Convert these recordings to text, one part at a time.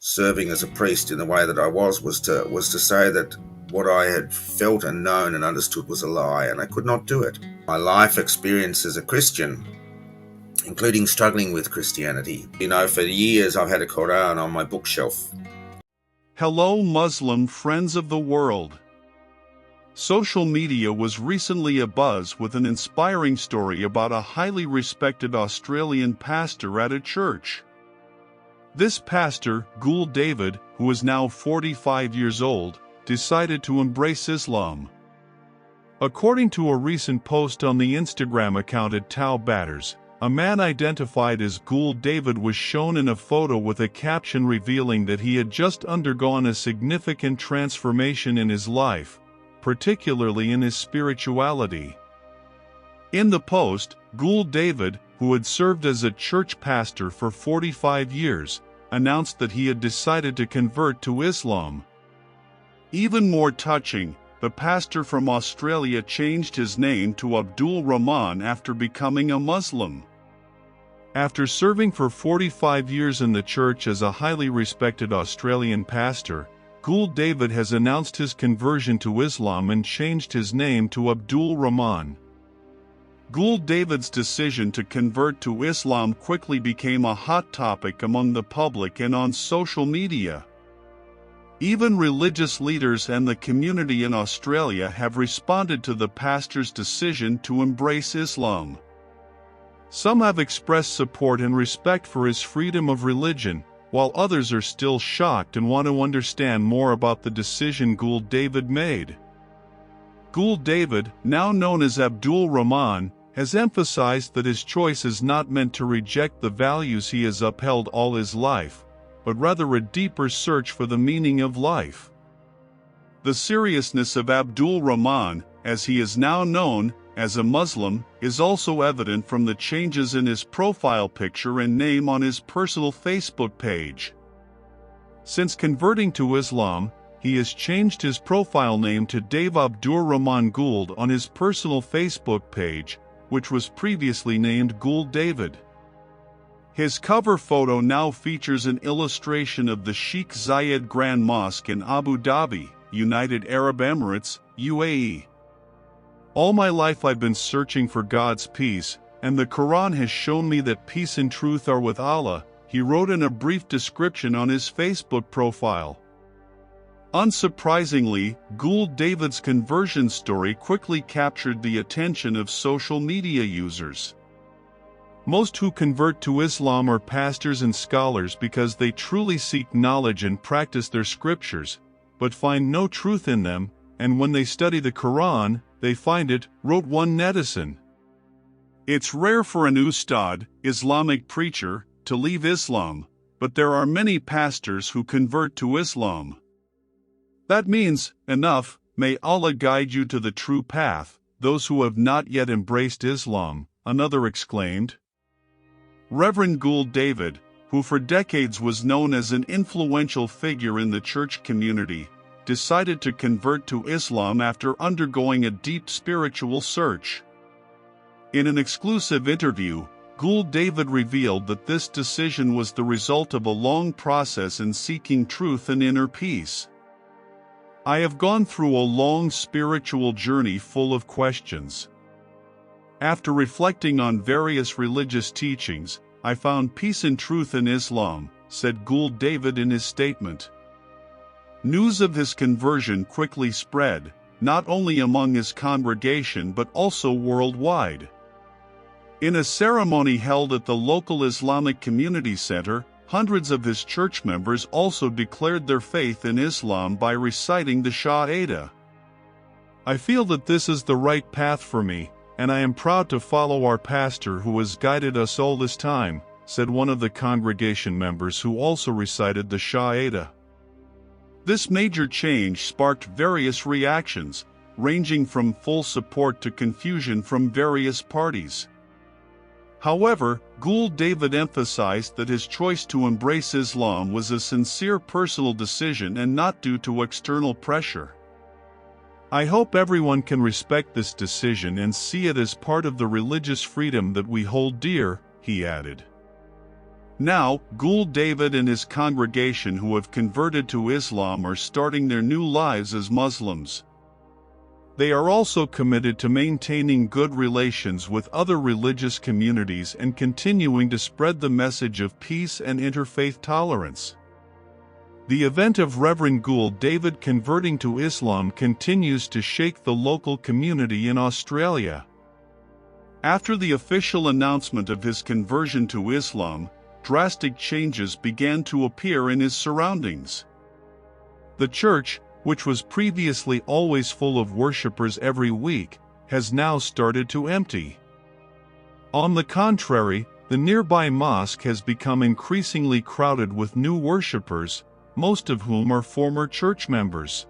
serving as a priest in the way that I was to say that what I had felt and known and understood was a lie, and I could not do it. My life experience as a Christian, including struggling with Christianity. For years I've had a Quran on my bookshelf. Hello, Muslim friends of the world. Social media was recently abuzz with an inspiring story about a highly respected Australian pastor at a church. This pastor, Gould David, who is now 45 years old, decided to embrace Islam. According to a recent post on the Instagram account at Tau Batters, a man identified as Gould David was shown in a photo with a caption revealing that he had just undergone a significant transformation in his life, particularly in his spirituality. In the post, Gould David, who had served as a church pastor for 45 years, announced that he had decided to convert to Islam. Even more touching, the pastor from Australia changed his name to Abdul Rahman after becoming a Muslim. After serving for 45 years in the church as a highly respected Australian pastor, Gould David has announced his conversion to Islam and changed his name to Abdul Rahman. Gould David's decision to convert to Islam quickly became a hot topic among the public and on social media. Even religious leaders and the community in Australia have responded to the pastor's decision to embrace Islam. Some have expressed support and respect for his freedom of religion, while others are still shocked and want to understand more about the decision Gould David made. Gould David, now known as Abdul Rahman, has emphasized that his choice is not meant to reject the values he has upheld all his life, but rather a deeper search for the meaning of life. The seriousness of Abdul Rahman, as he is now known as a Muslim, is also evident from the changes in his profile picture and name on his personal Facebook page. Since converting to Islam, he has changed his profile name to Dave Abdur Rahman Gould on his personal Facebook page, which was previously named Gould David. His cover photo now features an illustration of the Sheikh Zayed Grand Mosque in Abu Dhabi, United Arab Emirates, UAE. All my life I've been searching for God's peace, and the Quran has shown me that peace and truth are with Allah, he wrote in a brief description on his Facebook profile. Unsurprisingly, Gould David's conversion story quickly captured the attention of social media users. Most who convert to Islam are pastors and scholars because they truly seek knowledge and practice their scriptures, but find no truth in them, and when they study the Quran, they find it, wrote one netizen. It's rare for an ustad, Islamic preacher, to leave Islam, but there are many pastors who convert to Islam. That means, enough, may Allah guide you to the true path, those who have not yet embraced Islam, another exclaimed. Reverend Gould David, who for decades was known as an influential figure in the church community, decided to convert to Islam after undergoing a deep spiritual search. In an exclusive interview, Gould David revealed that this decision was the result of a long process in seeking truth and inner peace. I have gone through a long spiritual journey full of questions. After reflecting on various religious teachings, I found peace and truth in Islam, said Gould David in his statement. News of his conversion quickly spread, not only among his congregation but also worldwide. In a ceremony held at the local Islamic Community Center, hundreds of his church members also declared their faith in Islam by reciting the shahadah. I feel that this is the right path for me, and I am proud to follow our pastor who has guided us all this time, said one of the congregation members who also recited the shahadah. This major change sparked various reactions, ranging from full support to confusion from various parties. However, Gould David emphasized that his choice to embrace Islam was a sincere personal decision and not due to external pressure. I hope everyone can respect this decision and see it as part of the religious freedom that we hold dear, he added. Now, Gould David and his congregation who have converted to Islam are starting their new lives as Muslims. They are also committed to maintaining good relations with other religious communities and continuing to spread the message of peace and interfaith tolerance. The event of Reverend Gould David converting to Islam continues to shake the local community in Australia. After the official announcement of his conversion to Islam, drastic changes began to appear in his surroundings. The church, which was previously always full of worshippers every week, has now started to empty. On the contrary, the nearby mosque has become increasingly crowded with new worshippers, most of whom are former church members.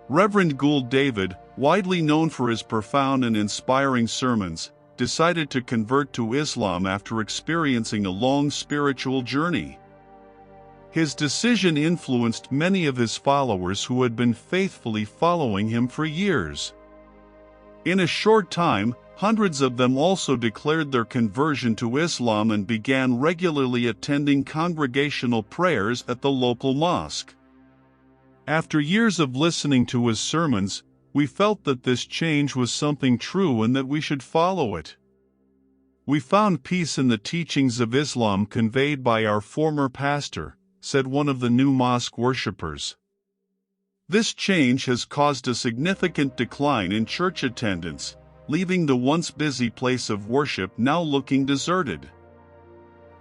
Reverend Gould David, widely known for his profound and inspiring sermons, decided to convert to Islam after experiencing a long spiritual journey. His decision influenced many of his followers who had been faithfully following him for years. In a short time, hundreds of them also declared their conversion to Islam and began regularly attending congregational prayers at the local mosque. After years of listening to his sermons, we felt that this change was something true and that we should follow it. We found peace in the teachings of Islam conveyed by our former pastor, said one of the new mosque worshippers. This change has caused a significant decline in church attendance, leaving the once busy place of worship now looking deserted.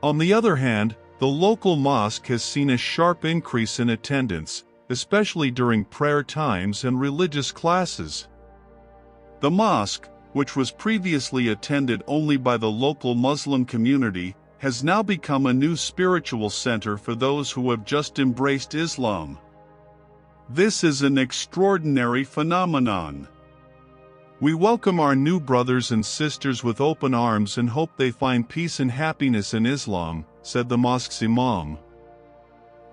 On the other hand, the local mosque has seen a sharp increase in attendance, especially during prayer times and religious classes. The mosque, which was previously attended only by the local Muslim community, has now become a new spiritual center for those who have just embraced Islam. This is an extraordinary phenomenon. We welcome our new brothers and sisters with open arms and hope they find peace and happiness in Islam, said the mosque's imam.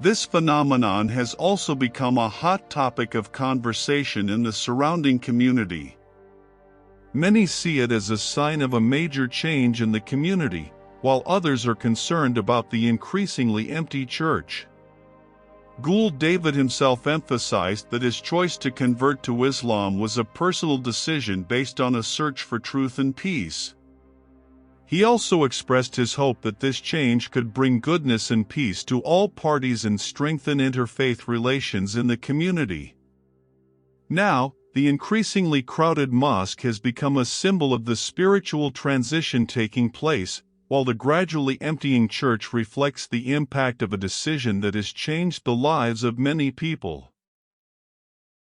This phenomenon has also become a hot topic of conversation in the surrounding community. Many see it as a sign of a major change in the community, while others are concerned about the increasingly empty church. Gould David himself emphasized that his choice to convert to Islam was a personal decision based on a search for truth and peace. He also expressed his hope that this change could bring goodness and peace to all parties and strengthen interfaith relations in the community. Now, the increasingly crowded mosque has become a symbol of the spiritual transition taking place, while the gradually emptying church reflects the impact of a decision that has changed the lives of many people.